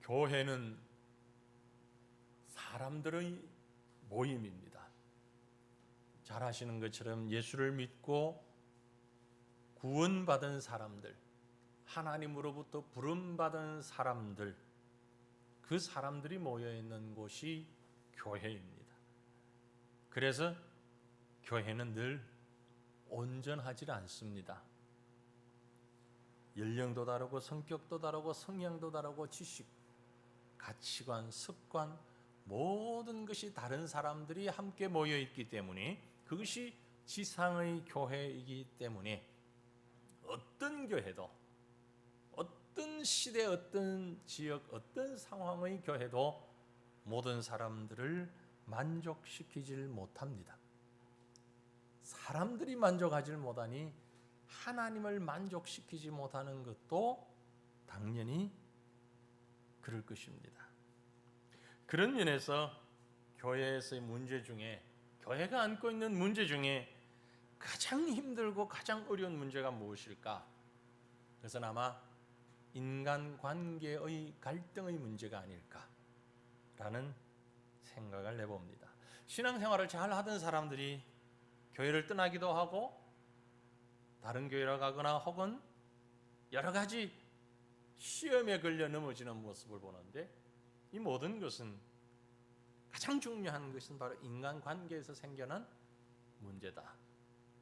교회는 사람들의 모임입니다. 잘 아시는 것처럼 예수를 믿고 구원받은 사람들, 하나님으로부터 부름받은 사람들, 그 사람들이 모여있는 곳이 교회입니다. 그래서 교회는 늘 온전하지 않습니다. 연령도 다르고 성격도 다르고 성향도 다르고 지식, 가치관, 습관, 모든 것이 다른 사람들이 함께 모여있기 때문에 그것이 지상의 교회이기 때문에 어떤 교회도 어떤 시대, 어떤 지역, 어떤 상황의 교회도 모든 사람들을 만족시키질 못합니다. 사람들이 만족하지 못하니 하나님을 만족시키지 못하는 것도 당연히 그럴 것입니다. 그런 면에서 교회에서의 문제 중에, 교회가 안고 있는 문제 중에 가장 힘들고 가장 어려운 문제가 무엇일까? 그것은 아마 인간관계의 갈등의 문제가 아닐까라는 생각을 해봅니다. 신앙생활을 잘 하던 사람들이 교회를 떠나기도 하고 다른 교회로 가거나 혹은 여러 가지 시험에 걸려 넘어지는 모습을 보는데, 이 모든 것은, 가장 중요한 것은 바로 인간관계에서 생겨난 문제다,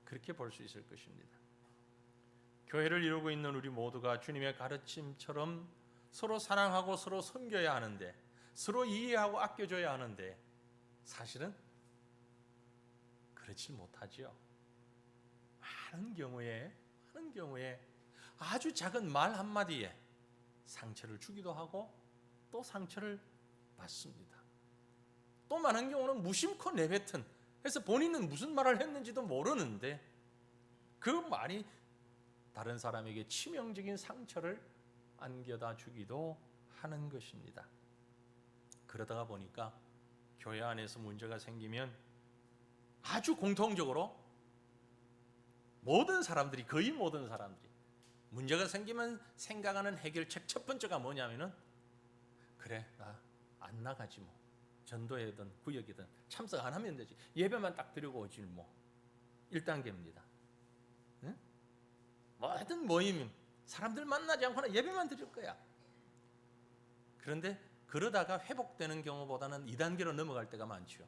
그렇게 볼 수 있을 것입니다. 교회를 이루고 있는 우리 모두가 주님의 가르침처럼 서로 사랑하고 서로 섬겨야 하는데, 서로 이해하고 아껴줘야 하는데 사실은 그렇지 못하지요. 많은 경우에 아주 작은 말 한마디에 상처를 주기도 하고 또 상처를 받습니다. 또 많은 경우는 무심코 내뱉은, 그래서 본인은 무슨 말을 했는지도 모르는데 그 말이 다른 사람에게 치명적인 상처를 안겨다 주기도 하는 것입니다. 그러다가 보니까 교회 안에서 문제가 생기면 아주 공통적으로 거의 모든 사람들이 문제가 생기면 생각하는 해결책 첫 번째가 뭐냐면은, 그래, 나 안 나가지 뭐, 전도회든 구역이든 참석 안 하면 되지, 예배만 딱 드리고 오지 뭐. 1단계입니다. 응? 뭐든 모임, 사람들 만나지 않거나 예배만 드릴 거야. 그런데 그러다가 회복되는 경우보다는 2단계로 넘어갈 때가 많죠.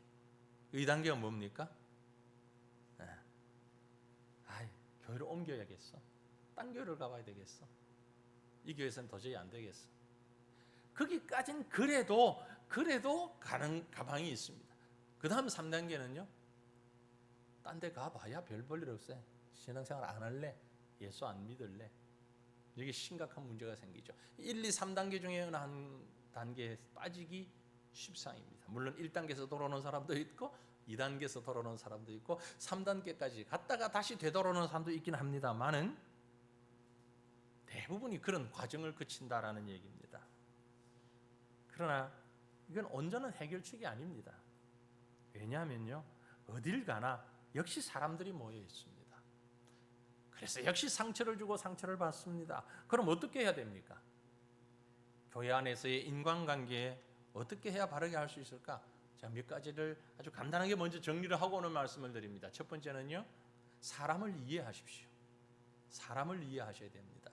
2단계가 뭡니까? 교회를 옮겨야겠어, 딴 교회를 가봐야 되겠어, 이 교회에서는 도저히 안 되겠어. 거기까지는 그래도 가는 가방이 있습니다. 그 다음 3단계는요, 딴 데 가봐야 별 볼 일 없어, 신앙생활 안 할래, 예수 안 믿을래. 이게 심각한 문제가 생기죠. 1, 2, 3단계 중에 어느 한 단계에 빠지기 쉽상입니다. 물론 1단계에서 돌아오는 사람도 있고 2단계에서 돌아오는 사람도 있고 3단계까지 갔다가 다시 되돌아오는 사람도 있긴 합니다만은 대부분이 그런 과정을 거친다라는 얘기입니다. 그러나 이건 온전한 해결책이 아닙니다. 왜냐하면요, 어딜 가나 역시 사람들이 모여 있습니다. 그래서 역시 상처를 주고 상처를 받습니다. 그럼 어떻게 해야 됩니까? 교회 안에서의 인간관계에 어떻게 해야 바르게 할 수 있을까? 자, 몇 가지를 아주 간단하게 먼저 정리를 하고 오늘 말씀을 드립니다. 첫 번째는요, 사람을 이해하십시오. 사람을 이해하셔야 됩니다.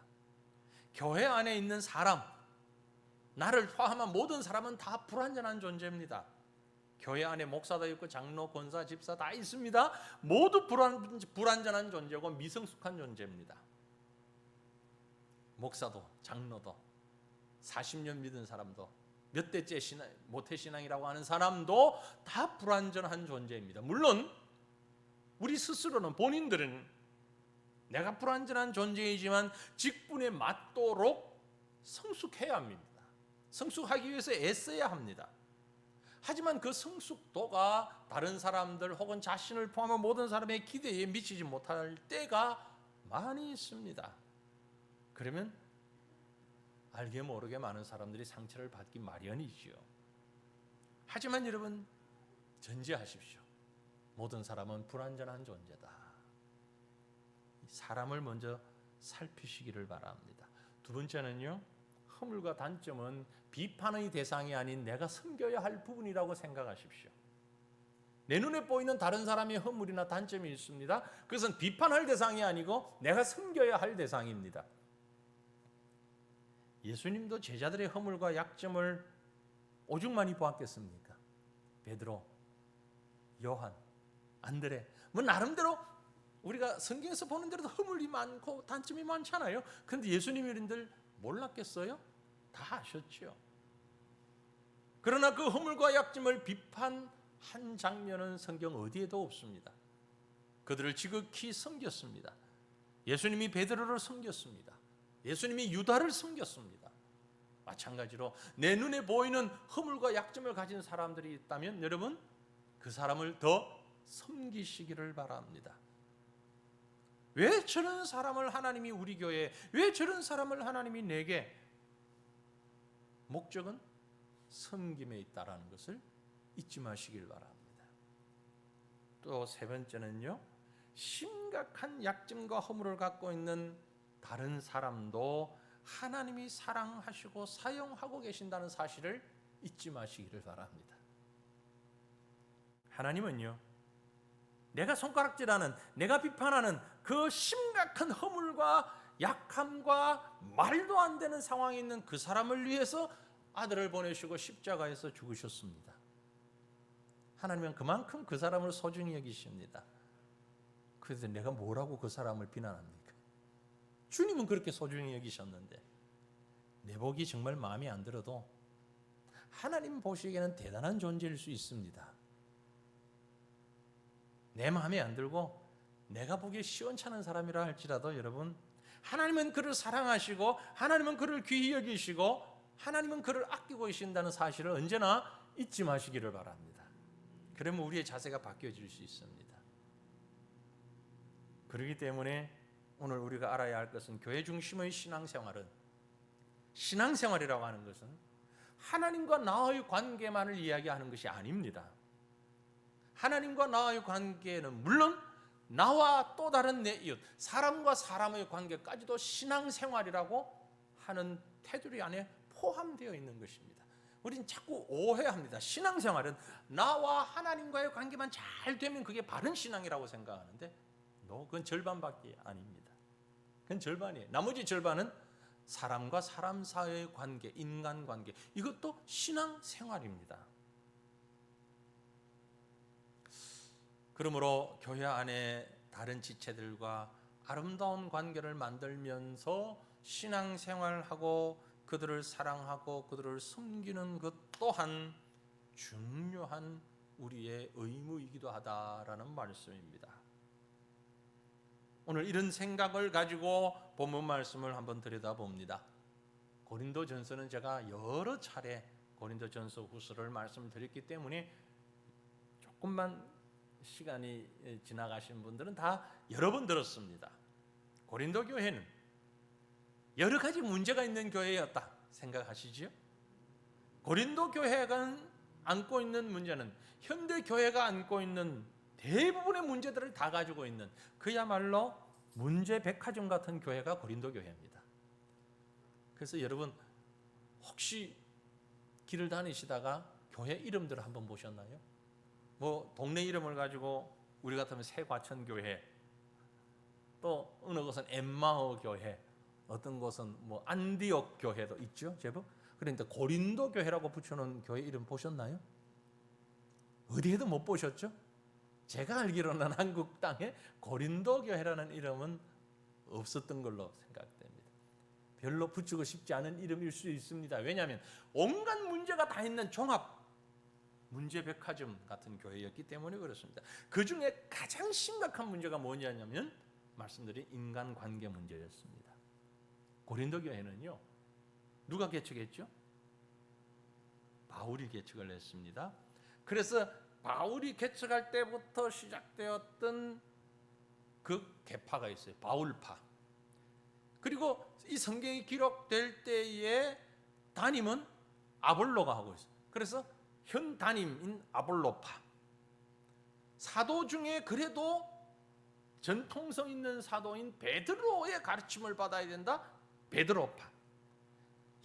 교회 안에 있는 사람, 나를 포함한 모든 사람은 다 불완전한 존재입니다. 교회 안에 목사도 있고 장로, 권사, 집사 다 있습니다. 모두 불완전한 존재고 미성숙한 존재입니다. 목사도 장로도 40년 믿은 사람도 몇 대째 모태신앙이라고 하는 사람도 다 불완전한 존재입니다. 물론 우리 스스로는, 본인들은 내가 불완전한 존재이지만 직분에 맞도록 성숙해야 합니다. 성숙하기 위해서 애써야 합니다. 하지만 그 성숙도가 다른 사람들 혹은 자신을 포함한 모든 사람의 기대에 미치지 못할 때가 많이 있습니다. 그러면 알게 모르게 많은 사람들이 상처를 받기 마련이지요. 하지만 여러분, 전제하십시오. 모든 사람은 불완전한 존재다. 사람을 먼저 살피시기를 바랍니다. 두 번째는요, 허물과 단점은 비판의 대상이 아닌 내가 섬겨야 할 부분이라고 생각하십시오. 내 눈에 보이는 다른 사람의 허물이나 단점이 있습니다. 그것은 비판할 대상이 아니고 내가 섬겨야 할 대상입니다. 예수님도 제자들의 허물과 약점을 오죽 많이 보았겠습니까? 베드로, 요한, 안드레, 뭐 나름대로 우리가 성경에서 보는 대로 허물이 많고 단점이 많잖아요. 그런데 예수님이 이런들 몰랐겠어요? 다 아셨죠. 그러나 그 허물과 약점을 비판한 장면은 성경 어디에도 없습니다. 그들을 지극히 섬겼습니다. 예수님이 베드로를 섬겼습니다. 예수님이 유다를 섬겼습니다. 마찬가지로 내 눈에 보이는 허물과 약점을 가진 사람들이 있다면 여러분 그 사람을 더 섬기시기를 바랍니다. 왜 저런 사람을 하나님이 우리 교회에, 왜 저런 사람을 하나님이 내게, 목적은 섬김에 있다라는 것을 잊지 마시길 바랍니다. 또 세 번째는요, 심각한 약점과 허물을 갖고 있는 다른 사람도 하나님이 사랑하시고 사용하고 계신다는 사실을 잊지 마시기를 바랍니다. 하나님은요, 내가 손가락질하는, 내가 비판하는 그 심각한 허물과 약함과 말도 안 되는 상황에 있는 그 사람을 위해서 아들을 보내시고 십자가에서 죽으셨습니다. 하나님은 그만큼 그 사람을 소중히 여기십니다. 그래서 내가 뭐라고 그 사람을 비난합니까? 주님은 그렇게 소중히 여기셨는데 내 복이 정말 마음에 안 들어도 하나님 보시기에는 대단한 존재일 수 있습니다. 내 마음에 안 들고 내가 보기에 시원찮은 사람이라 할지라도 여러분, 하나님은 그를 사랑하시고 하나님은 그를 귀히 여기시고 하나님은 그를 아끼고 계신다는 사실을 언제나 잊지 마시기를 바랍니다. 그러면 우리의 자세가 바뀌어질 수 있습니다. 그렇기 때문에 오늘 우리가 알아야 할 것은 교회 중심의 신앙생활은, 신앙생활이라고 하는 것은 하나님과 나의 관계만을 이야기하는 것이 아닙니다. 하나님과 나의 관계는 물론 나와 또 다른 내 이웃, 사람과 사람의 관계까지도 신앙생활이라고 하는 테두리 안에 포함되어 있는 것입니다. 우리는 자꾸 오해합니다. 신앙생활은 나와 하나님과의 관계만 잘 되면 그게 바른 신앙이라고 생각하는데 그건 절반밖에 아닙니다. 그건 절반이에요. 나머지 절반은 사람과 사람 사이의 관계, 인간관계, 이것도 신앙생활입니다. 그러므로 교회 안에 다른 지체들과 아름다운 관계를 만들면서 신앙생활하고 그들을 사랑하고 그들을 섬기는 것 또한 중요한 우리의 의무이기도 하다라는 말씀입니다. 오늘 이런 생각을 가지고 본문 말씀을 한번 들여다봅니다. 고린도전서는 제가 여러 차례 고린도전서 후서를 말씀드렸기 때문에 조금만 시간이 지나가신 분들은 다 여러 번 들었습니다. 고린도 교회는 여러 가지 문제가 있는 교회였다 생각하시지요? 고린도 교회가 안고 있는 문제는 현대 교회가 안고 있는 대부분의 문제들을 다 가지고 있는 그야말로 문제 백화점 같은 교회가 고린도 교회입니다. 그래서 여러분 혹시 길을 다니시다가 교회 이름들을 한번 보셨나요? 뭐 동네 이름을 가지고 우리 같으면 새과천교회, 또 어느 곳은 엠마오 교회, 어떤 곳은 뭐 안디옥 교회도 있죠, 제법. 그런데 고린도 교회라고 붙여놓은 교회 이름 보셨나요? 어디에도 못 보셨죠? 제가 알기로는 한국 땅에 고린도 교회라는 이름은 없었던 걸로 생각됩니다. 별로 붙이고 싶지 않은 이름일 수 있습니다. 왜냐하면 온갖 문제가 다 있는 종합 문제 백화점 같은 교회였기 때문에 그렇습니다. 그 중에 가장 심각한 문제가 뭐냐면 말씀드린 인간관계 문제였습니다. 고린도 교회는요, 누가 개척했죠? 바울이 개척을 했습니다. 그래서 바울이 개척할 때부터 시작되었던 그 계파가 있어요. 바울파. 그리고 이 성경이 기록될 때에 담임은 아볼로가 하고 있어요. 그래서 현 담임인 아볼로파. 사도 중에 그래도 전통성 있는 사도인 베드로의 가르침을 받아야 된다. 베드로파.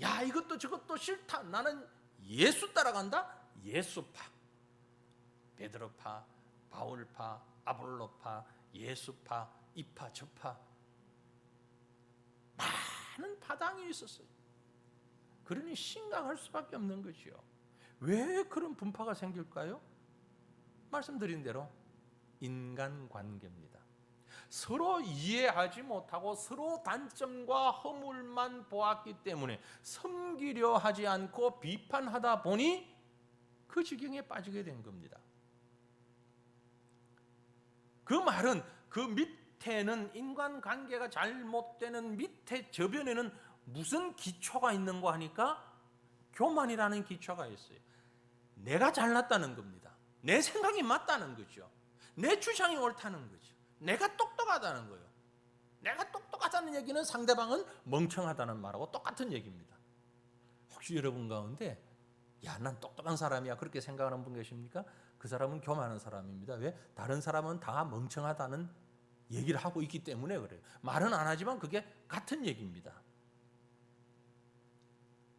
야, 이것도 저것도 싫다. 나는 예수 따라간다. 예수파, 베드로파, 바울파, 아볼로파, 예수파, 이파 저파, 많은 파당이 있었어요. 그러니 심각할 수밖에 없는 거죠. 왜 그런 분파가 생길까요? 말씀드린 대로 인간관계입니다. 서로 이해하지 못하고 서로 단점과 허물만 보았기 때문에 섬기려 하지 않고 비판하다 보니 그 지경에 빠지게 된 겁니다. 그 말은 그 밑에는 인간관계가 잘못되는 밑에 저변에는 무슨 기초가 있는가 하니까 교만이라는 기초가 있어요. 내가 잘났다는 겁니다. 내 생각이 맞다는 거죠. 내 주장이 옳다는 거죠. 내가 똑똑하다는 거예요. 내가 똑똑하다는 얘기는 상대방은 멍청하다는 말하고 똑같은 얘기입니다. 혹시 여러분 가운데 야, 난 똑똑한 사람이야 그렇게 생각하는 분 계십니까? 그 사람은 교만한 사람입니다. 왜? 다른 사람은 다 멍청하다는 얘기를 하고 있기 때문에 그래요. 말은 안 하지만 그게 같은 얘기입니다.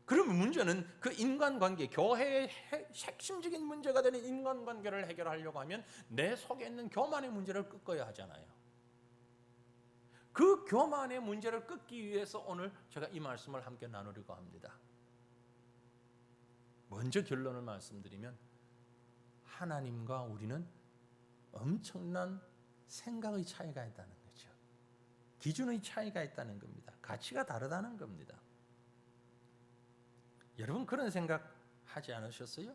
그러면 문제는 그 인간관계, 교회의 핵심적인 문제가 되는 인간관계를 해결하려고 하면 내 속에 있는 교만의 문제를 꺾어야 하잖아요. 그 교만의 문제를 꺾기 위해서 오늘 제가 이 말씀을 함께 나누려고 합니다. 먼저 결론을 말씀드리면 하나님과 우리는 엄청난 생각의 차이가 있다는 거죠. 기준의 차이가 있다는 겁니다. 가치가 다르다는 겁니다. 여러분 그런 생각 하지 않으셨어요?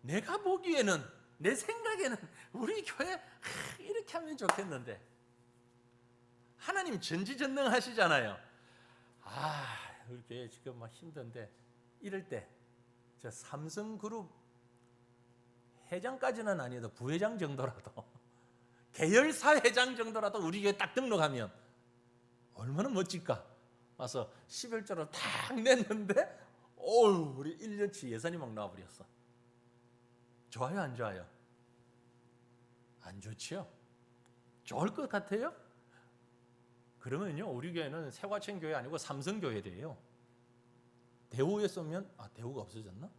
내가 보기에는, 내 생각에는 우리 교회 이렇게 하면 좋겠는데 하나님 전지전능하시잖아요. 우리 교회 지금 막 힘든데 이럴 때 저 삼성그룹 회장까지는 아니어도 부회장 정도라도 계열사 회장 정도라도 우리 교회 딱 등록하면 얼마나 멋질까? 와서 11조를 탁 냈는데 우리 1년치 예산이 막 나와버렸어. 좋아요, 안 좋아요? 안 좋지요? 좋을 것 같아요? 그러면요, 우리 교회는 세과천 교회 아니고 삼성교회 돼요. 대우에서 오면 대우가 없어졌나?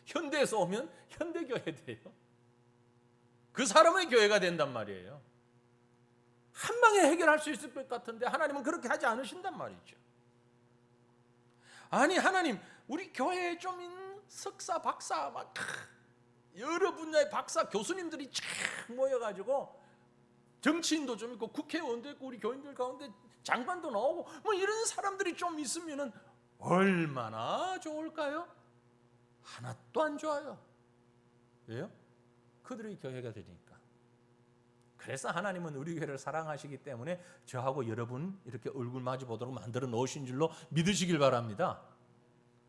현대에서 오면 현대교회 돼요. 그 사람의 교회가 된단 말이에요. 한 방에 해결할 수 있을 것 같은데 하나님은 그렇게 하지 않으신단 말이죠. 아니 하나님, 우리 교회에 좀 있는 석사, 박사 막 여러 분야의 박사 교수님들이 쫙 모여가지고 정치인도 좀 있고 국회의원도 있고 우리 교인들 가운데 장관도 나오고 뭐 이런 사람들이 좀 있으면은 얼마나 좋을까요? 하나도 안 좋아요. 왜요? 그들의 교회가 되니까. 그래서 하나님은 우리 교회를 사랑하시기 때문에 저하고 여러분 이렇게 얼굴 마주 보도록 만들어 놓으신 줄로 믿으시길 바랍니다.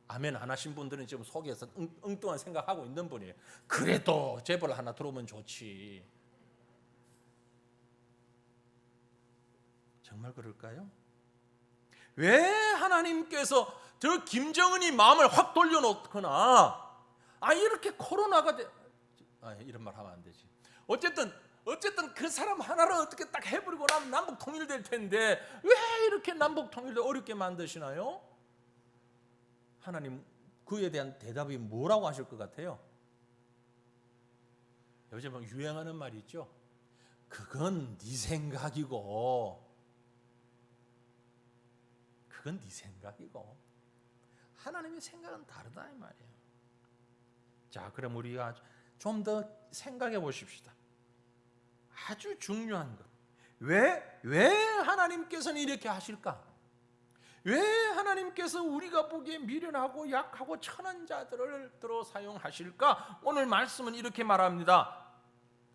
아멘 안 하신 분들은 지금 속에서 엉뚱한 생각하고 있는 분이에요. 그래도 재벌 하나 들어오면 좋지. 정말 그럴까요? 왜 하나님께서 저 김정은이 마음을 확 돌려놓거나 이렇게 코로나가 이런 말 하면 안 되지. 어쨌든 그 사람 하나를 어떻게 딱 해버리고 나면 남북 통일될 텐데 왜 이렇게 남북 통일을 어렵게 만드시나요? 하나님 그에 대한 대답이 뭐라고 하실 것 같아요? 요즘 막 유행하는 말이 있죠. 그건 네 생각이고 그건 네 생각이고 하나님의 생각은 다르다 이 말이에요. 자, 그럼 우리가 좀 더 생각해 보십시다. 아주 중요한 것. 왜 하나님께서는 이렇게 하실까? 왜 하나님께서 우리가 보기에 미련하고 약하고 천한 자들을 들어 사용하실까? 오늘 말씀은 이렇게 말합니다.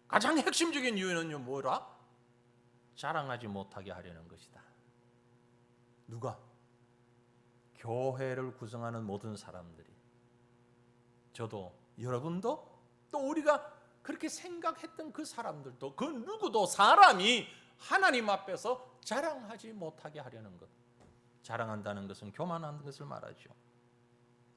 가장 핵심적인 이유는요 뭐라? 자랑하지 못하게 하려는 것이다. 누가? 교회를 구성하는 모든 사람들이, 저도 여러분도 또 우리가 그렇게 생각했던 그 사람들도 그 누구도 사람이 하나님 앞에서 자랑하지 못하게 하려는 것. 자랑한다는 것은 교만한 것을 말하죠.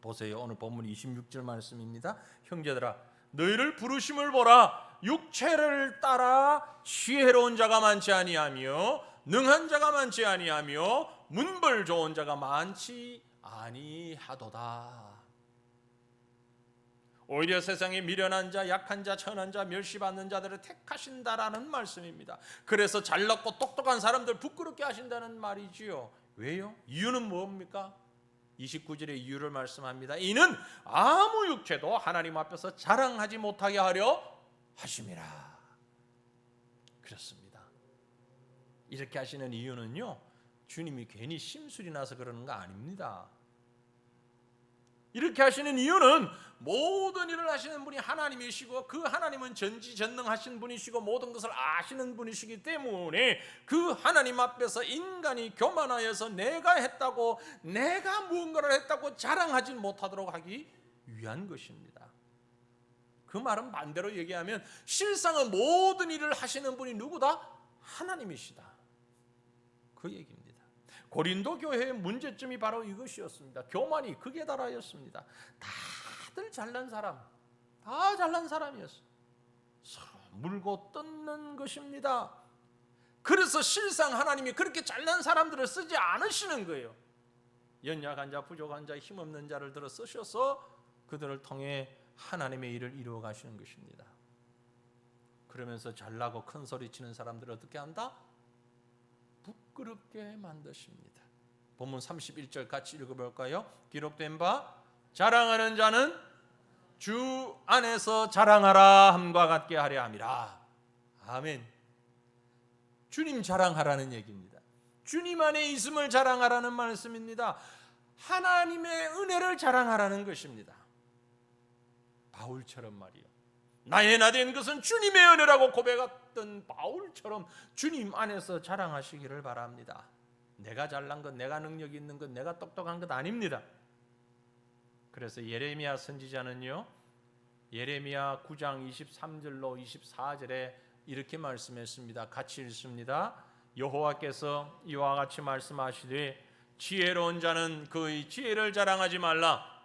보세요. 오늘 본문 26절 말씀입니다. 형제들아 너희를 부르심을 보라. 육체를 따라 지혜로운 자가 많지 아니하며 능한 자가 많지 아니하며 문벌 좋은 자가 많지 아니하도다. 오히려 세상에 미련한 자, 약한 자, 천한 자, 멸시받는 자들을 택하신다라는 말씀입니다. 그래서 잘났고 똑똑한 사람들 부끄럽게 하신다는 말이지요. 왜요? 이유는 뭡니까? 29절의 이유를 말씀합니다. 이는 아무 육체도 하나님 앞에서 자랑하지 못하게 하려 하심이라. 그렇습니다. 이렇게 하시는 이유는요, 주님이 괜히 심술이 나서 그러는 거 아닙니다. 이렇게 하시는 이유는 모든 일을 하시는 분이 하나님이시고 그 하나님은 전지전능하신 분이시고 모든 것을 아시는 분이시기 때문에 그 하나님 앞에서 인간이 교만하여서 내가 했다고, 내가 무언가를 했다고 자랑하지 못하도록 하기 위한 것입니다. 그 말은 반대로 얘기하면 실상은 모든 일을 하시는 분이 누구다? 하나님이시다, 그 얘기입니다. 고린도 교회의 문제점이 바로 이것이었습니다. 교만이 극에 달하였습니다. 다들 잘난 사람, 다 잘난 사람이었어요. 서로 물고 뜯는 것입니다. 그래서 실상 하나님이 그렇게 잘난 사람들을 쓰지 않으시는 거예요. 연약한 자, 부족한 자, 힘없는 자를 들어 쓰셔서 그들을 통해 하나님의 일을 이루어 가시는 것입니다. 그러면서 잘나고 큰 소리 치는 사람들을 어떻게 한다? 부끄럽게 만드십니다. 본문 31절 같이 읽어볼까요? 기록된 바 자랑하는 자는 주 안에서 자랑하라 함과 같게 하려 함이라. 아멘. 주님 자랑하라는 얘기입니다. 주님 안에 있음을 자랑하라는 말씀입니다. 하나님의 은혜를 자랑하라는 것입니다. 바울처럼 말이요, 나의 나 된 것은 주님의 은혜라고 고백했던 바울처럼 주님 안에서 자랑하시기를 바랍니다. 내가 잘난 것, 내가 능력 있는 것, 내가 똑똑한 것 아닙니다. 그래서 예레미야 선지자는요, 예레미야 9장 23절로 24절에 이렇게 말씀했습니다. 같이 읽습니다. 여호와께서 이와 같이 말씀하시되 지혜로운 자는 그의 지혜를 자랑하지 말라,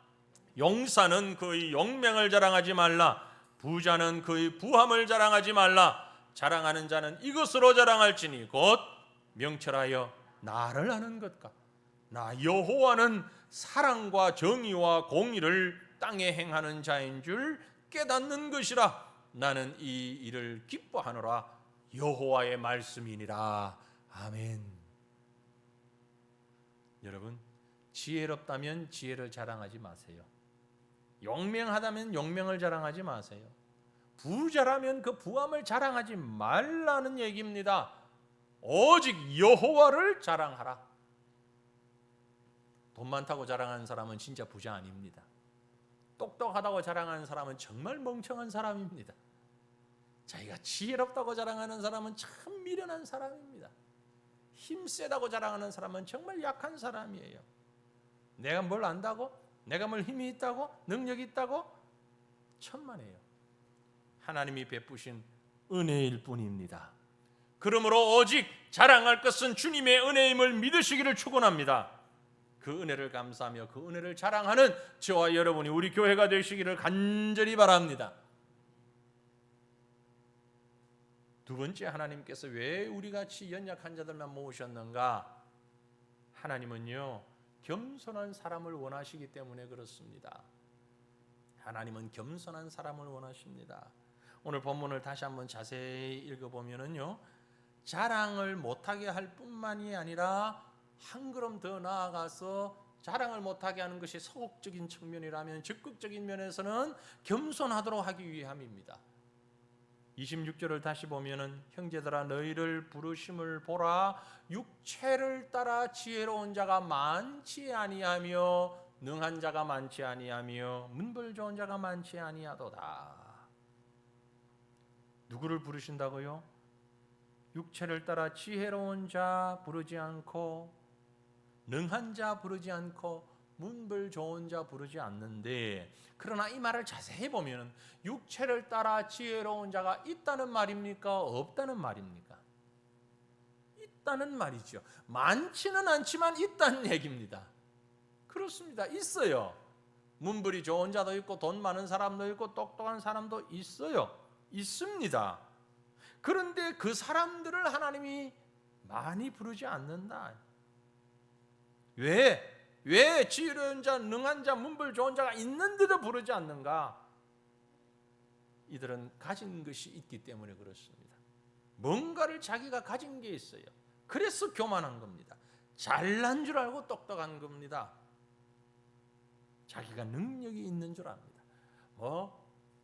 용사는 그의 용맹을 자랑하지 말라, 부자는 그의 부함을 자랑하지 말라. 자랑하는 자는 이것으로 자랑할지니 곧 명철하여 나를 아는 것과 나 여호와는 사랑과 정의와 공의를 땅에 행하는 자인 줄 깨닫는 것이라. 나는 이 일을 기뻐하노라. 여호와의 말씀이니라. 아멘. 여러분, 지혜롭다면 지혜를 자랑하지 마세요. 용맹하다면 용맹을 자랑하지 마세요. 부자라면 그 부함을 자랑하지 말라는 얘기입니다. 오직 여호와를 자랑하라. 돈 많다고 자랑하는 사람은 진짜 부자 아닙니다. 똑똑하다고 자랑하는 사람은 정말 멍청한 사람입니다. 자기가 지혜롭다고 자랑하는 사람은 참 미련한 사람입니다. 힘세다고 자랑하는 사람은 정말 약한 사람이에요. 내가 뭘 안다고? 내가 뭘 힘이 있다고? 능력이 있다고? 천만에요. 하나님이 베푸신 은혜일 뿐입니다. 그러므로 오직 자랑할 것은 주님의 은혜임을 믿으시기를 축원합니다. 그 은혜를 감사하며 그 은혜를 자랑하는 저와 여러분이 우리 교회가 되시기를 간절히 바랍니다. 두 번째, 하나님께서 왜 우리같이 연약한 자들만 모으셨는가? 하나님은요, 겸손한 사람을 원하시기 때문에 그렇습니다. 하나님은 겸손한 사람을 원하십니다. 오늘 본문을 다시 한번 자세히 읽어보면요, 자랑을 못하게 할 뿐만이 아니라 한 걸음 더 나아가서 자랑을 못하게 하는 것이 소극적인 측면이라면 적극적인 면에서는 겸손하도록 하기 위함입니다. 26절을 다시 보면은 형제들아 너희를 부르심을 보라. 육체를 따라 지혜로운 자가 많지 아니하며 능한 자가 많지 아니하며 문벌 좋은 자가 많지 아니하도다. 누구를 부르신다고요? 육체를 따라 지혜로운 자 부르지 않고 능한 자 부르지 않고 문벌 좋은 자 부르지 않는데, 그러나 이 말을 자세히 보면 육체를 따라 지혜로운 자가 있다는 말입니까? 없다는 말입니까? 있다는 말이죠. 많지는 않지만 있다는 얘기입니다. 그렇습니다. 있어요. 문벌이 좋은 자도 있고 돈 많은 사람도 있고 똑똑한 사람도 있어요. 있습니다. 그런데 그 사람들을 하나님이 많이 부르지 않는다. 왜? 왜 지혜로운 자, 능한 자, 문벌 좋은 자가 있는데도 부르지 않는가? 이들은 가진 것이 있기 때문에 그렇습니다. 뭔가를 자기가 가진 게 있어요. 그래서 교만한 겁니다. 잘난 줄 알고 똑똑한 겁니다. 자기가 능력이 있는 줄 압니다.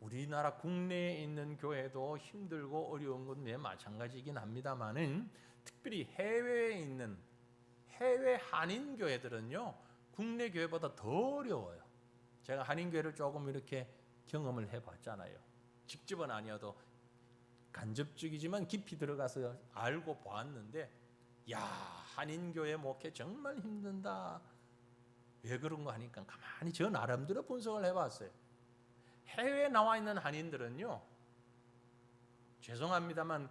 우리나라 국내에 있는 교회도 힘들고 어려운 건 마찬가지이긴 합니다만은 특별히 해외에 있는 해외 한인 교회들은요 국내 교회보다 더 어려워요. 제가 한인 교회를 조금 이렇게 경험을 해봤잖아요. 직접은 아니어도 간접적이지만 깊이 들어가서 알고 보았는데, 야, 한인 교회 목회 정말 힘든다. 왜 그런 거 하니까 가만히 저 나름대로 분석을 해봤어요. 해외에 나와 있는 한인들은요, 죄송합니다만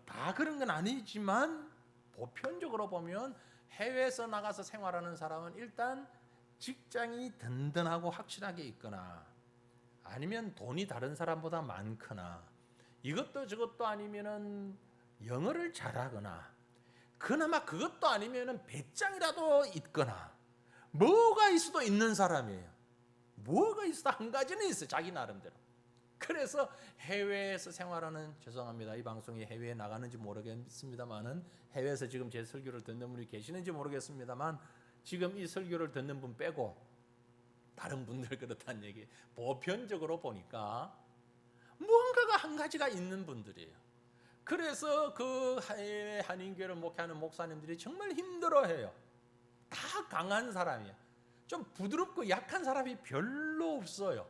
다 그런 건 아니지만 보편적으로 보면 해외에서 나가서 생활하는 사람은 일단 직장이 든든하고 확실하게 있거나 아니면 돈이 다른 사람보다 많거나 이것도 저것도 아니면은 영어를 잘하거나 그나마 그것도 아니면은 배짱이라도 있거나 뭐가 있어도 있는 사람이에요. 뭐가 있어도 한 가지는 있어요. 자기 나름대로. 그래서 해외에서 생활하는, 죄송합니다. 이 방송이 해외에 나가는지 모르겠습니다만은 해외에서 지금 제 설교를 듣는 분이 계시는지 모르겠습니다만 지금 이 설교를 듣는 분 빼고 다른 분들 그렇다는 얘기, 보편적으로 보니까 무언가가 한 가지가 있는 분들이에요. 그래서 그 해외 한인교회를 목회하는 목사님들이 정말 힘들어해요. 다 강한 사람이에요. 좀 부드럽고 약한 사람이 별로 없어요.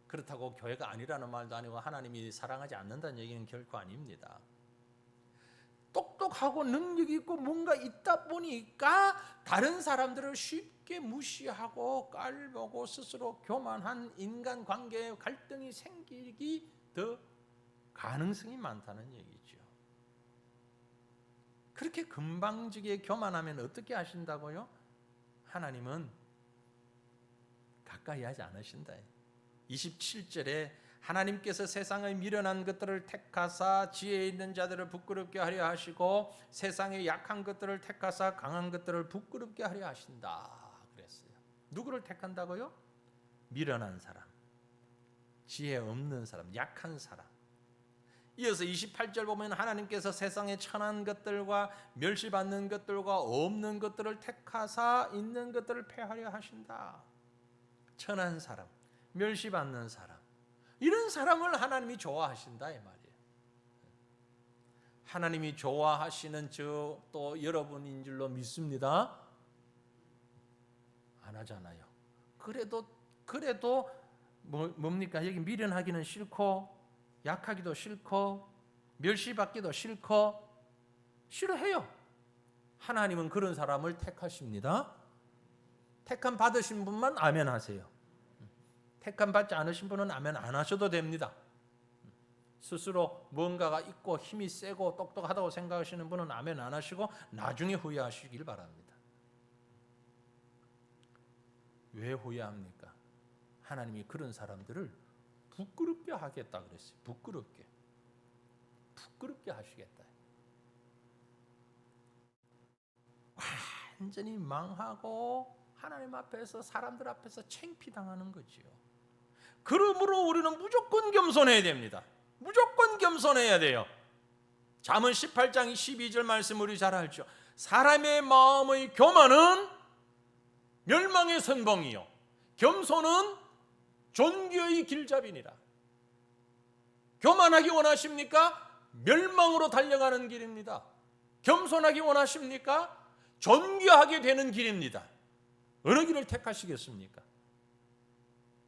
그렇다고 교회가 아니라는 말도 아니고 하나님이 사랑하지 않는다는 얘기는 결코 아닙니다. 똑똑하고 능력이 있고 뭔가 있다 보니까 다른 사람들을 쉽게 무시하고 깔보고 스스로 교만한 인간관계에 갈등이 생기기 더 가능성이 많다는 얘기죠. 그렇게 금방지게 교만하면 어떻게 하신다고요? 하나님은 가까이 하지 않으신다. 27절에 하나님께서 세상의 미련한 것들을 택하사 지혜 있는 자들을 부끄럽게 하려 하시고 세상의 약한 것들을 택하사 강한 것들을 부끄럽게 하려 하신다 그랬어요. 누구를 택한다고요? 미련한 사람, 지혜 없는 사람, 약한 사람. 이어서 28절 보면 하나님께서 세상의 천한 것들과 멸시받는 것들과 없는 것들을 택하사 있는 것들을 폐하려 하신다. 천한 사람, 멸시받는 사람, 이런 사람을 하나님이 좋아하신다 이 말이에요. 하나님이 좋아하시는 저 또 여러분인 줄로 믿습니다. 안 하잖아요. 그래도 뭡니까? 여기 미련하기는 싫고 약하기도 싫고 멸시받기도 싫고 싫어해요. 하나님은 그런 사람을 택하십니다. 택함 받으신 분만 아멘 하세요. 택함 받지 않으신 분은 아멘 안 하셔도 됩니다. 스스로 뭔가가 있고 힘이 세고 똑똑하다고 생각하시는 분은 아멘 안 하시고 나중에 후회하시길 바랍니다. 왜 후회합니까? 하나님이 그런 사람들을 부끄럽게 하겠다 그랬어요. 부끄럽게 하시겠다. 완전히 망하고 하나님 앞에서 사람들 앞에서 창피당하는 거지요. 그러므로 우리는 무조건 겸손해야 됩니다. 무조건 겸손해야 돼요. 잠언 18장 12절 말씀 우리 잘 알죠. 사람의 마음의 교만은 멸망의 선봉이요 겸손은 존귀의 길잡이니라. 교만하기 원하십니까? 멸망으로 달려가는 길입니다. 겸손하기 원하십니까? 존귀하게 되는 길입니다. 어느 길을 택하시겠습니까?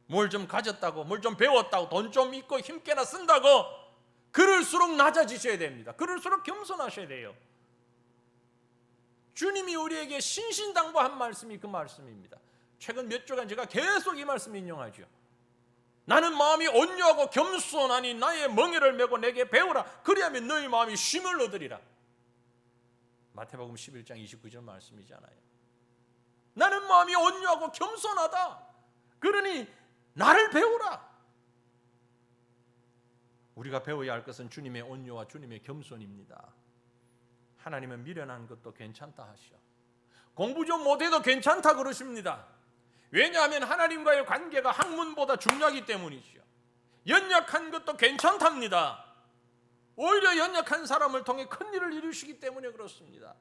뭘 좀 가졌다고, 뭘 좀 배웠다고, 돈 좀 있고 힘께나 쓴다고 그럴수록 낮아지셔야 됩니다. 그럴수록 겸손하셔야 돼요. 주님이 우리에게 신신당부한 말씀이 그 말씀입니다. 최근 몇 주간 제가 계속 이 말씀 인용하죠. 나는 마음이 온유하고 겸손하니 나의 멍에를 메고 내게 배우라. 그리하면 너희 마음이 쉼을 얻으리라. 마태복음 11장 29절 말씀이잖아요. 나는 마음이 온유하고 겸손하다. 그러니 나를 배우라. 우리가 배워야 할 것은 주님의 온유와 주님의 겸손입니다. 하나님은 미련한 것도 괜찮다 하시오. 공부 좀 못해도 괜찮다 그러십니다. 왜냐하면 하나님과의 관계가 학문보다 중요하기 때문이죠. 연약한 것도 괜찮답니다. 오히려 연약한 사람을 통해 큰 일을 이루시기 때문에 그렇습니다.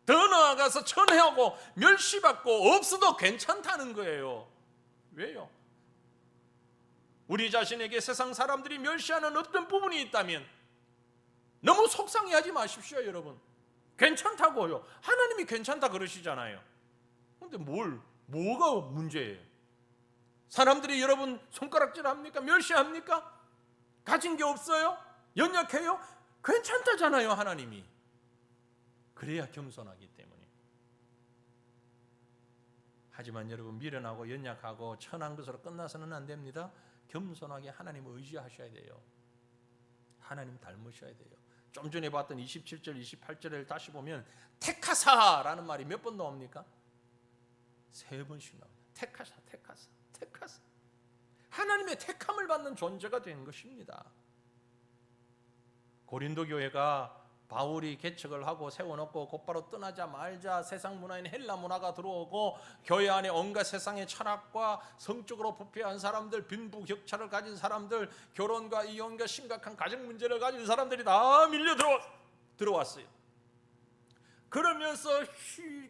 더 나아가서 천회하고 멸시받고 없어도 괜찮다는 거예요. 왜요? 우리 자신에게 세상 사람들이 멸시하는 어떤 부분이 있다면 너무 속상해하지 마십시오, 여러분. 괜찮다고요. 하나님이 괜찮다 그러시잖아요. 근데 뭐가 문제예요? 사람들이 여러분 손가락질 합니까? 멸시합니까? 가진 게 없어요? 연약해요? 괜찮다잖아요, 하나님이. 그래야 겸손하기 때문에. 하지만 여러분, 미련하고 연약하고 천한 것으로 끝나서는 안 됩니다. 겸손하게 하나님을 의지하셔야 돼요. 하나님 닮으셔야 돼요. 좀 전에 봤던 27절, 28절을 다시 보면 택하사라는 말이 몇 번 나옵니까? 3번씩 나옵니다. 택하사, 택하사, 택하사. 하나님의 택함을 받는 존재가 된 것입니다. 고린도 교회가 바울이 개척을 하고 세워놓고 곧바로 떠나자마자 세상 문화인 헬라 문화가 들어오고 교회 안에 온갖 세상의 철학과 성적으로 부패한 사람들, 빈부격차를 가진 사람들, 결혼과 이혼과 심각한 가정 문제를 가진 사람들이 다 밀려 들어왔어요. 그러면서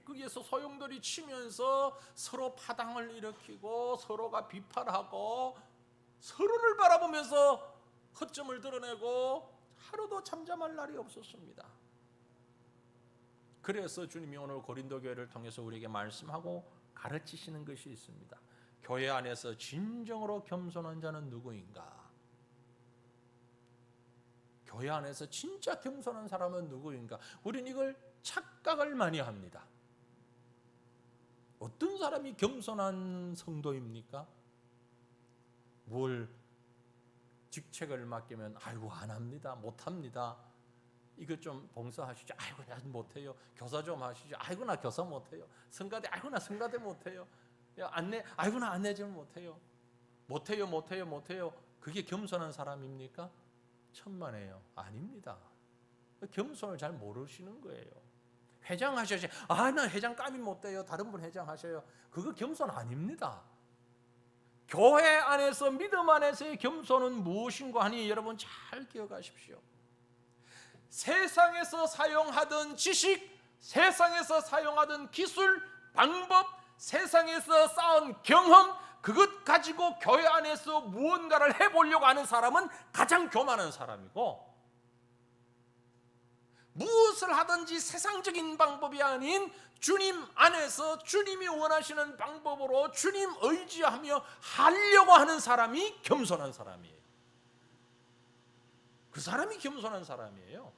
거기에서 소용돌이 치면서 서로 파당을 일으키고 서로가 비판하고 서로를 바라보면서 허점을 드러내고 하루도 잠잠할 날이 없었습니다. 그래서 주님이 오늘 고린도 교회를 통해서 우리에게 말씀하고 가르치시는 것이 있습니다. 교회 안에서 진정으로 겸손한 자는 누구인가? 교회 안에서 진짜 겸손한 사람은 누구인가? 우리는 이걸 착각을 많이 합니다. 어떤 사람이 겸손한 성도입니까? 뭘 직책을 맡기면 아이고 안 합니다. 못 합니다. 이거 좀 봉사하시죠. 아이고 나 못해요. 교사 좀 하시죠. 아이고 나 교사 못해요. 성가대 아이고 나 성가대 못해요. 안내 아이고 나 안내 좀 못해요. 못해요. 그게 겸손한 사람입니까? 천만에요. 아닙니다. 겸손을 잘 모르시는 거예요. 회장 하셔야지. 나 회장 감이 못 돼요. 다른 분 회장 하셔요. 그거 겸손 아닙니다. 교회 안에서 믿음 안에서의 겸손은 무엇인가 하니 여러분 잘 기억하십시오. 세상에서 사용하던 지식, 세상에서 사용하던 기술, 방법, 세상에서 쌓은 경험, 그것 가지고 교회 안에서 무언가를 해보려고 하는 사람은 가장 교만한 사람이고, 무엇을 하든지 세상적인 방법이 아닌 주님 안에서 주님이 원하시는 방법으로 주님 의지하며 하려고 하는 사람이 겸손한 사람이에요. 그 사람이 겸손한 사람이에요.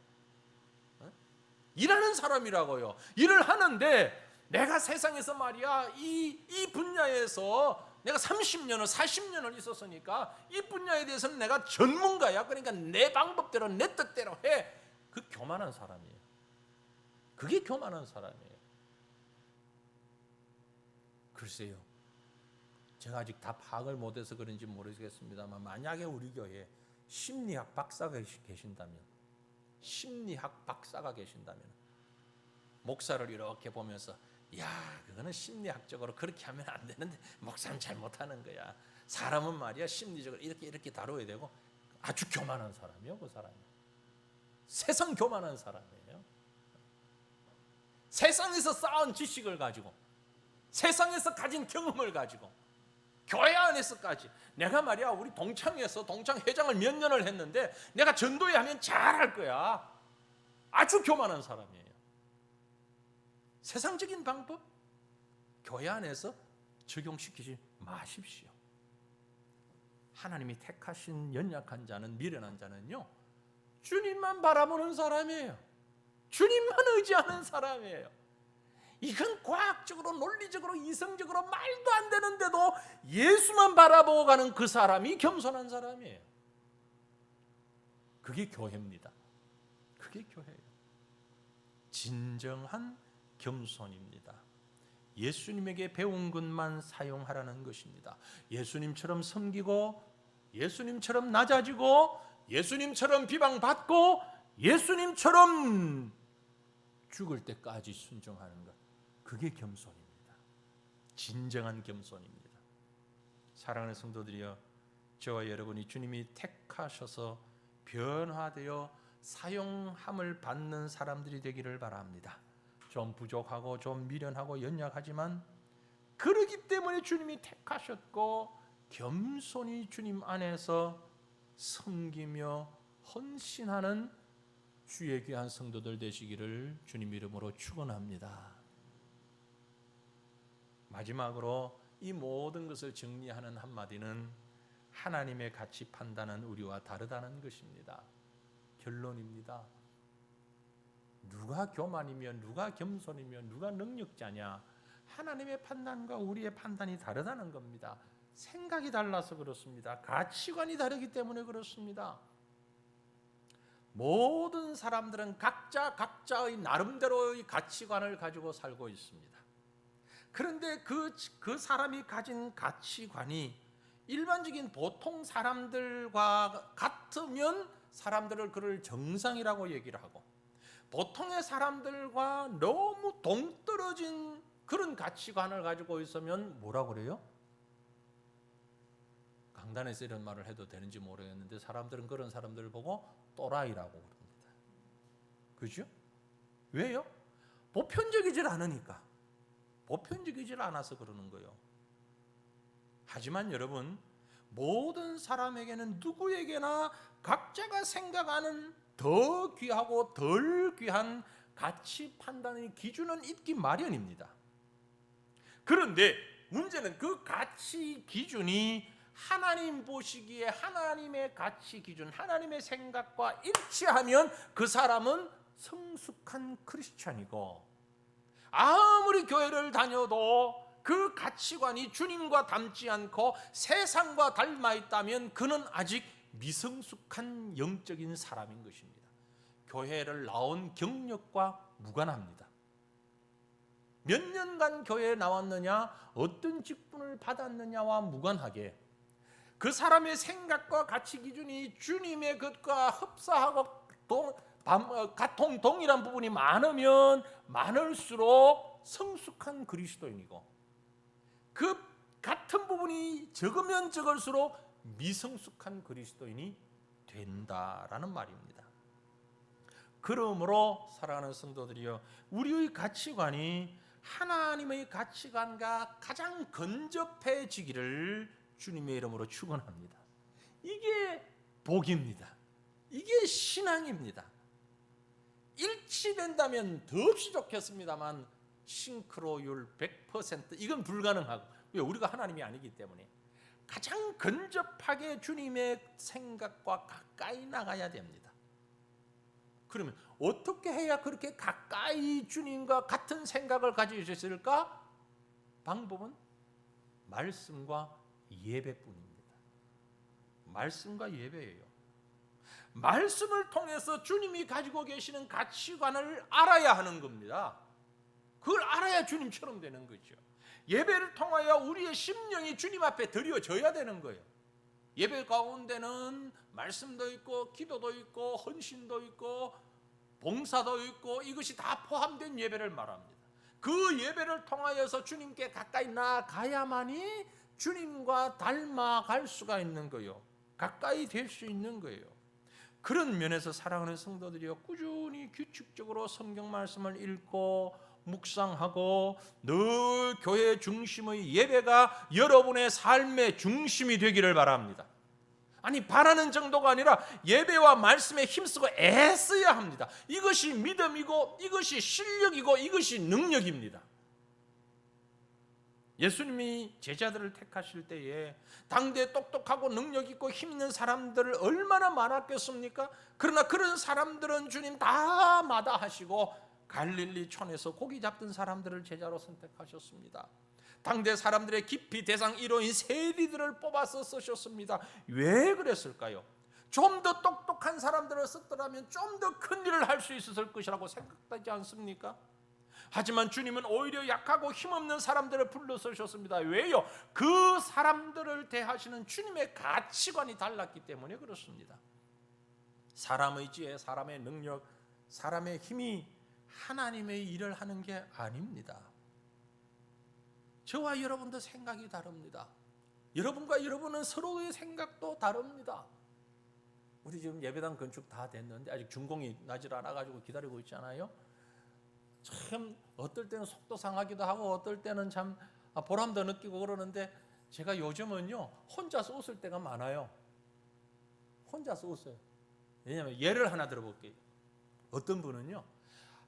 일하는 사람이라고요. 일을 하는데 내가 세상에서 말이야 이 분야에서 내가 30년을 40년을 있었으니까 이 분야에 대해서는 내가 전문가야. 그러니까 내 방법대로 내 뜻대로 해. 그 교만한 사람이에요. 그게 교만한 사람이에요. 글쎄요, 제가 아직 다 파악을 못해서 그런지 모르겠습니다만 만약에 우리 교회에 심리학 박사가 계신다면, 목사를 이렇게 보면서 그거는 심리학적으로 그렇게 하면 안 되는데 목사는 잘못하는 거야. 사람은 말이야 심리적으로 이렇게 다뤄야 되고. 아주 교만한 사람이요, 그 사람이. 세상 교만한 사람이에요. 세상에서 쌓은 지식을 가지고, 세상에서 가진 경험을 가지고, 교회 안에서까지 내가 말이야 우리 동창에서 동창 회장을 몇 년을 했는데 내가 전도회 하면 잘할 거야. 아주 교만한 사람이에요. 세상적인 방법 교회 안에서 적용시키지 마십시오. 하나님이 택하신 연약한 자는, 미련한 자는요, 주님만 바라보는 사람이에요. 주님만 의지하는 사람이에요. 이건 과학적으로, 논리적으로, 이성적으로 말도 안 되는데도 예수만 바라보고 가는 그 사람이 겸손한 사람이에요. 그게 교회입니다. 그게 교회예요. 진정한 겸손입니다. 예수님에게 배운 것만 사용하라는 것입니다. 예수님처럼 섬기고, 예수님처럼 낮아지고, 예수님처럼 비방받고, 예수님처럼 죽을 때까지 순종하는 것, 그게 겸손입니다. 진정한 겸손입니다. 사랑하는 성도들이여, 저와 여러분이 주님이 택하셔서 변화되어 사용함을 받는 사람들이 되기를 바랍니다. 좀 부족하고 좀 미련하고 연약하지만 그러기 때문에 주님이 택하셨고 겸손히 주님 안에서 섬기며 헌신하는 주의 귀한 성도들 되시기를 주님 이름으로 축원합니다. 마지막으로 이 모든 것을 정리하는 한마디는 하나님의 가치 판단은 우리와 다르다는 것입니다. 결론입니다. 누가 교만이며 누가 겸손이며 누가 능력자냐, 하나님의 판단과 우리의 판단이 다르다는 겁니다. 생각이 달라서 그렇습니다. 가치관이 다르기 때문에 그렇습니다. 모든 사람들은 각자의 나름대로의 가치관을 가지고 살고 있습니다. 그런데 그 사람이 가진 가치관이 일반적인 보통 사람들과 같으면 사람들을 그를 정상이라고 얘기를 하고, 보통의 사람들과 너무 동떨어진 그런 가치관을 가지고 있으면 뭐라고 그래요? 강단에서 이런 말을 해도 되는지 모르겠는데 사람들은 그런 사람들을 보고 또라이라고 그럽니다. 그죠? 왜요? 보편적이질 않으니까. 보편적이질 않아서 그러는 거예요. 하지만 여러분, 모든 사람에게는 누구에게나 각자가 생각하는 더 귀하고 덜 귀한 가치 판단의 기준은 있기 마련입니다. 그런데 문제는 그 가치 기준이 하나님 보시기에 하나님의 가치 기준, 하나님의 생각과 일치하면 그 사람은 성숙한 크리스찬이고, 아무리 교회를 다녀도 그 가치관이 주님과 닮지 않고 세상과 닮아 있다면 그는 아직 미성숙한 영적인 사람인 것입니다. 교회를 나온 경력과 무관합니다. 몇 년간 교회에 나왔느냐, 어떤 직분을 받았느냐와 무관하게 그 사람의 생각과 가치 기준이 주님의 것과 흡사하고 같통 동일한 부분이 많으면 많을수록 성숙한 그리스도인이고, 그 같은 부분이 적으면 적을수록 미성숙한 그리스도인이 된다라는 말입니다. 그러므로 사랑하는 성도들이여, 우리의 가치관이 하나님의 가치관과 가장 근접해지기를 주님의 이름으로 축원합니다. 이게 복입니다. 이게 신앙입니다. 일치된다면 더없이 좋겠습니다만 싱크로율 100% 이건 불가능하고, 왜? 우리가 하나님이 아니기 때문에 가장 근접하게 주님의 생각과 가까이 나가야 됩니다. 그러면 어떻게 해야 그렇게 가까이 주님과 같은 생각을 가지고 있을까? 방법은 말씀과 예배뿐입니다. 말씀과 예배예요. 말씀을 통해서 주님이 가지고 계시는 가치관을 알아야 하는 겁니다. 그걸 알아야 주님처럼 되는 거죠. 예배를 통하여 우리의 심령이 주님 앞에 드려져야 되는 거예요. 예배 가운데는 말씀도 있고 기도도 있고 헌신도 있고 봉사도 있고, 이것이 다 포함된 예배를 말합니다. 그 예배를 통하여서 주님께 가까이 나가야만이 주님과 닮아갈 수가 있는 거예요. 가까이 될 수 있는 거예요. 그런 면에서 사랑하는 성도들이요, 꾸준히 규칙적으로 성경 말씀을 읽고 묵상하고 늘 교회 중심의 예배가 여러분의 삶의 중심이 되기를 바랍니다. 아니, 바라는 정도가 아니라 예배와 말씀에 힘쓰고 애써야 합니다. 이것이 믿음이고 이것이 실력이고 이것이 능력입니다. 예수님이 제자들을 택하실 때에 당대 똑똑하고 능력 있고 힘 있는 사람들을 얼마나 많았겠습니까? 그러나 그런 사람들은 주님 다 마다하시고 갈릴리 촌에서 고기 잡던 사람들을 제자로 선택하셨습니다. 당대 사람들의 깊이 대상 1호인 세리들을 뽑아서 쓰셨습니다. 왜 그랬을까요? 좀 더 똑똑한 사람들을 썼더라면 좀 더 큰 일을 할 수 있었을 것이라고 생각되지 않습니까? 하지만 주님은 오히려 약하고 힘없는 사람들을 불러 쓰셨습니다. 왜요? 그 사람들을 대하시는 주님의 가치관이 달랐기 때문에 그렇습니다. 사람의 지혜, 사람의 능력, 사람의 힘이 하나님의 일을 하는 게 아닙니다. 저와 여러분도 생각이 다릅니다. 여러분과 여러분은 서로의 생각도 다릅니다. 우리 지금 예배당 건축 다 됐는데 아직 준공이 나질 않아가지고 기다리고 있잖아요. 참 어떨 때는 속도 상하기도 하고 어떨 때는 참 보람도 느끼고 그러는데, 제가 요즘은요 혼자서 웃을 때가 많아요. 혼자서 웃어요. 왜냐하면 예를 하나 들어볼게요. 어떤 분은요,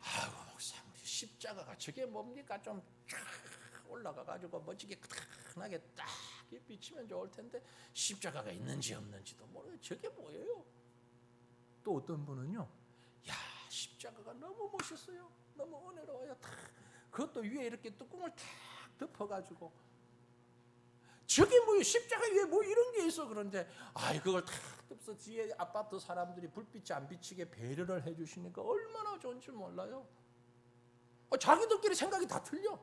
아이고 목사님 십자가가 저게 뭡니까, 좀 올라가가지고 멋지게 크게 딱 비치면 좋을 텐데 십자가가 있는지 없는지도 모르고 저게 뭐예요. 또 어떤 분은요, 야 십자가가 너무 멋있어요, 너무 은혜로워요, 그것도 위에 이렇게 뚜껑을 탁 덮어가지고 저게 뭐예요, 십자가 위에 뭐 이런 게 있어. 그런데 그걸 탁 덮어서 뒤에 아파트 사람들이 불빛이 안 비치게 배려를 해주시니까 얼마나 좋은지 몰라요. 자기들끼리 생각이 다 틀려.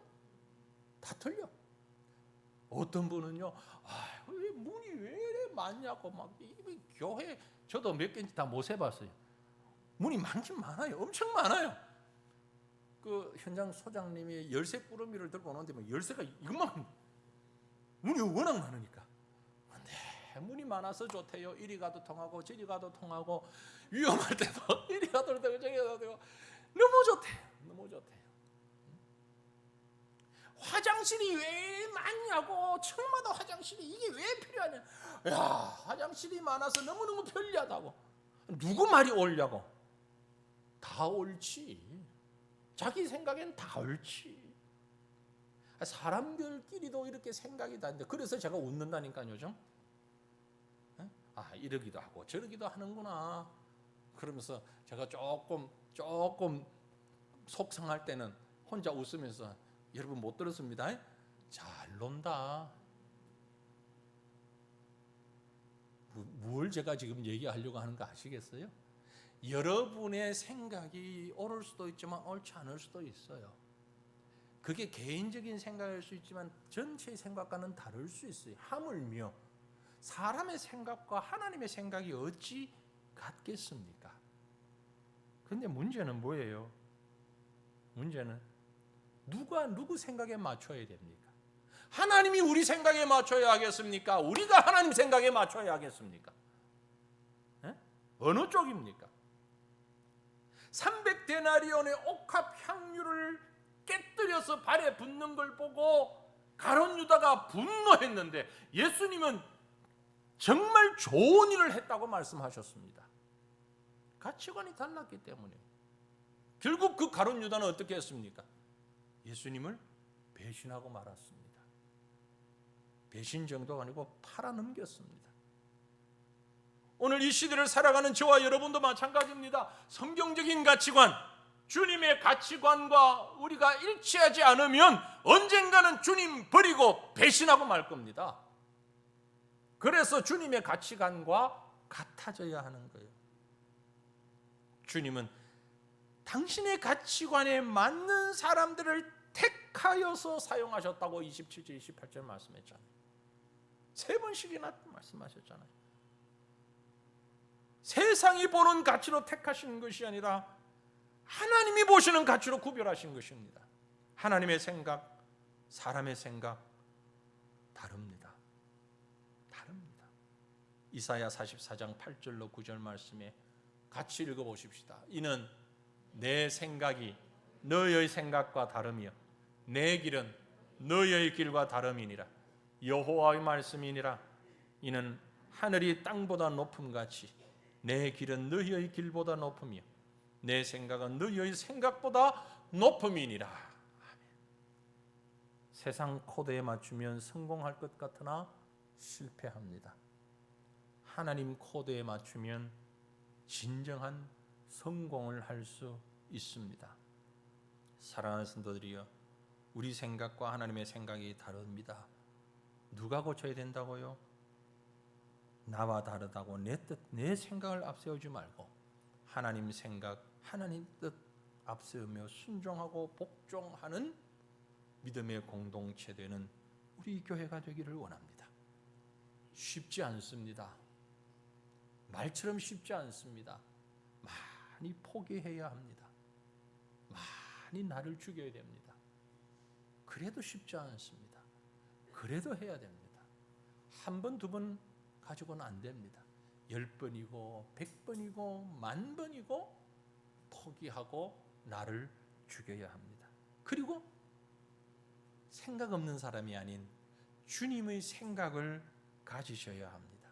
어떤 분은요, 문이 왜 이래 많냐고 막 교회 저도 몇 개인지 다 못 세봤어요. 문이 많긴 많아요. 엄청 많아요. 그 현장 소장님이 열쇠 꾸러미를 들고 오는데 뭐 열쇠가 이것만, 문이 워낙 많으니까. 근데 문이 많아서 좋대요. 이리 가도 통하고 저리 가도 통하고 위험할 때도 이리 가도 되고 저리 가도 되고 너무 좋대요. 화장실이 왜 많냐고, 층마다 화장실이 이게 왜 필요하냐. 야 화장실이 많아서 너무너무 편리하다고. 누구 말이 옳냐고. 다 옳지. 자기 생각엔 다 옳지. 사람들끼리도 이렇게 생각이 다른데, 그래서 제가 웃는다니까요 요즘. 이러기도 하고 저러기도 하는구나. 그러면서 제가 조금 속상할 때는 혼자 웃으면서, 여러분 못 들었습니다. 잘 논다. 뭘 제가 지금 얘기하려고 하는 거 아시겠어요? 여러분의 생각이 옳을 수도 있지만 옳지 않을 수도 있어요. 그게 개인적인 생각일 수 있지만 전체의 생각과는 다를 수 있어요. 하물며 사람의 생각과 하나님의 생각이 어찌 같겠습니까? 그런데 문제는 뭐예요? 문제는 누가 누구 생각에 맞춰야 됩니까? 하나님이 우리 생각에 맞춰야 하겠습니까? 우리가 하나님 생각에 맞춰야 하겠습니까? 어느 쪽입니까? 300데나리온의 옥합 향유를 깨뜨려서 발에 붓는 걸 보고 가룟 유다가 분노했는데, 예수님은 정말 좋은 일을 했다고 말씀하셨습니다. 가치관이 달랐기 때문에. 결국 그 가룟 유다는 어떻게 했습니까? 예수님을 배신하고 말았습니다. 배신 정도가 아니고 팔아넘겼습니다. 오늘 이 시대를 살아가는 저와 여러분도 마찬가지입니다. 성경적인 가치관, 주님의 가치관과 우리가 일치하지 않으면 언젠가는 주님 버리고 배신하고 말 겁니다. 그래서 주님의 가치관과 같아져야 하는 거예요. 주님은 당신의 가치관에 맞는 사람들을 택하여서 사용하셨다고 27절 28절 말씀했잖아요. 3번씩이나 말씀하셨잖아요. 세상이 보는 가치로 택하신 것이 아니라 하나님이 보시는 가치로 구별하신 것입니다. 하나님의 생각, 사람의 생각 다릅니다. 이사야 44장 8절로 9절 말씀에 같이 읽어보십시다. 이는 내 생각이 너희의 생각과 다르며 내 길은 너희의 길과 다름이니라. 여호와의 말씀이니라. 이는 하늘이 땅보다 높음같이 내 길은 너희의 길보다 높으며 내 생각은 너희의 생각보다 높음이니라. 아멘. 세상 코드에 맞추면 성공할 것 같으나 실패합니다. 하나님 코드에 맞추면 진정한 성공을 할 수 있습니다. 사랑하는 성도들이여, 우리 생각과 하나님의 생각이 다릅니다. 누가 고쳐야 된다고요? 나와 다르다고 내 생각을 앞세우지 말고 하나님 생각, 하나님 뜻 앞세우며 순종하고 복종하는 믿음의 공동체 되는 우리 교회가 되기를 원합니다. 쉽지 않습니다. 말처럼 쉽지 않습니다. 많이 포기해야 합니다. 많이 나를 죽여야 됩니다. 그래도 쉽지 않습니다. 그래도 해야 됩니다. 한 번, 두 번 가지고는 안 됩니다. 10번이고 100번이고 10,000번이고 포기하고 나를 죽여야 합니다. 그리고 생각 없는 사람이 아닌 주님의 생각을 가지셔야 합니다.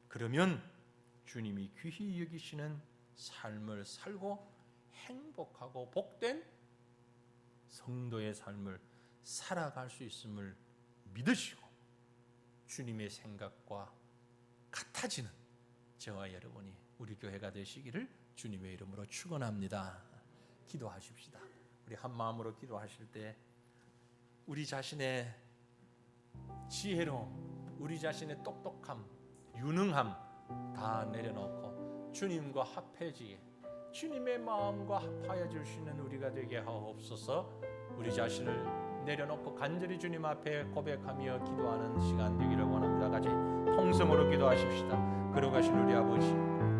그러면 주님이 귀히 여기시는 삶을 살고 행복하고 복된 성도의 삶을 살아갈 수 있음을 믿으시고 주님의 생각과 같아지는 저와 여러분이 우리 교회가 되시기를 주님의 이름으로 축원합니다. 기도하십시다. 우리 한 마음으로 기도하실 때 우리 자신의 지혜로 우리 자신의 똑똑함, 유능함 다 내려놓고 주님과 합해지게 주님의 마음과 합하여 수 있는 우리가 되게 하옵소서. 우리 자신을 내려놓고 간절히 주님 앞에 고백하며 기도하는 시간 되기를 원합니다. 같이 통성으로 기도하십시다. 걸어가신 우리 아버지,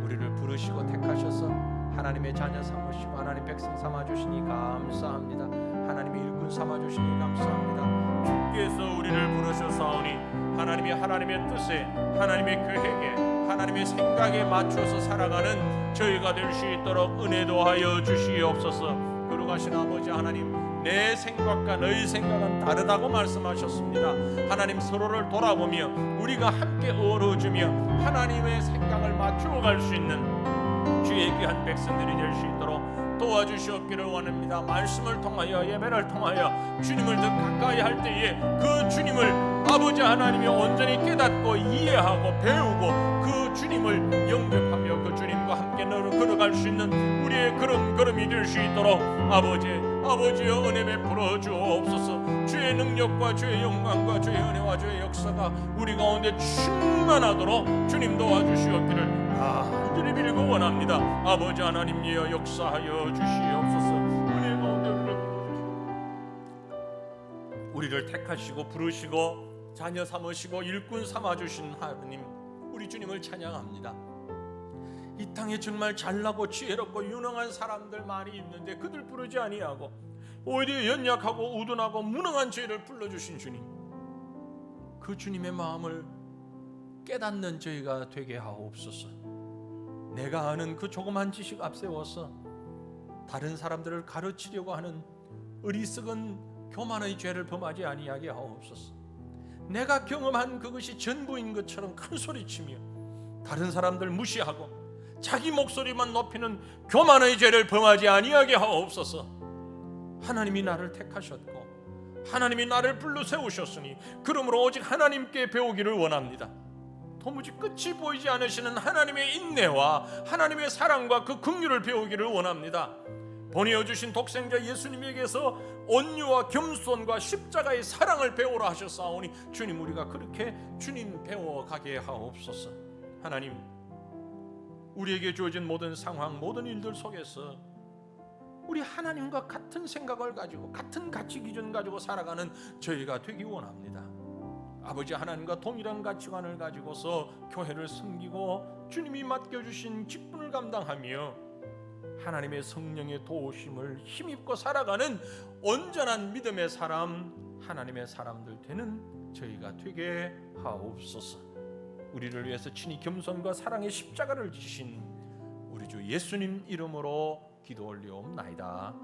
우리를 부르시고 택하셔서 하나님의 자녀 삼으시고 하나님 백성 삼아주시니 감사합니다. 하나님의 일꾼 삼아주시니 감사합니다. 주께서 우리를 부르셔사오니 하나님의 뜻에 하나님의 계획에 하나님의 생각에 맞춰서 살아가는 저희가 될 수 있도록 은혜도 하여 주시옵소서. 걸어가신 아버지 하나님, 내 생각과 너희 생각은 다르다고 말씀하셨습니다. 하나님, 서로를 돌아보며 우리가 함께 어우러지며 하나님의 생각을 맞추어 갈 수 있는 주의 귀한 백성들이 될 수 있도록 도와주시옵기를 원합니다. 말씀을 통하여 예배를 통하여 주님을 더 가까이 할 때에 그 주님을 아버지 하나님이 온전히 깨닫고 이해하고 배우고 그 주님을 영접하며 그 주님과 함께 걸어갈 수 있는 우리의 걸음이 될 수 있도록 아버지여 은혜 베풀어 주옵소서. 주의 능력과 주의 영광과 주의 은혜와 주의 역사가 우리 가운데 충만하도록 주님 도와주시옵기를 간절히 빌고 원합니다. 아버지 하나님이여 역사하여 주시옵소서. 은혜 가운데 우리를 택하시고 부르시고 자녀 삼으시고 일꾼 삼아주신 하나님, 우리 주님을 찬양합니다. 이 땅에 정말 잘나고 지혜롭고 유능한 사람들 많이 있는데 그들 부르지 아니하고 오히려 연약하고 우둔하고 무능한 죄를 불러주신 주님, 그 주님의 마음을 깨닫는 저희가 되게 하옵소서. 내가 아는 그 조그만 지식 앞세워서 다른 사람들을 가르치려고 하는 어리석은 교만의 죄를 범하지 아니하게 하옵소서. 내가 경험한 그것이 전부인 것처럼 큰 소리치며 다른 사람들 무시하고 자기 목소리만 높이는 교만의 죄를 범하지 아니하게 하옵소서. 하나님이 나를 택하셨고 하나님이 나를 불러 세우셨으니 그러므로 오직 하나님께 배우기를 원합니다. 도무지 끝이 보이지 않으시는 하나님의 인내와 하나님의 사랑과 그 긍휼을 배우기를 원합니다. 보내어 주신 독생자 예수님에게서 온유와 겸손과 십자가의 사랑을 배우라 하셨사오니 주님, 우리가 그렇게 주님 배워가게 하옵소서. 하나님, 우리에게 주어진 모든 상황, 모든 일들 속에서 우리 하나님과 같은 생각을 가지고 같은 가치 기준 가지고 살아가는 저희가 되기 원합니다. 아버지 하나님과 동일한 가치관을 가지고서 교회를 섬기고 주님이 맡겨주신 직분을 감당하며 하나님의 성령의 도우심을 힘입고 살아가는 온전한 믿음의 사람, 하나님의 사람들 되는 저희가 되게 하옵소서. 우리를 위해서 친히 겸손과 사랑의 십자가를 지신 우리 주 예수님 이름으로 기도 올리옵나이다.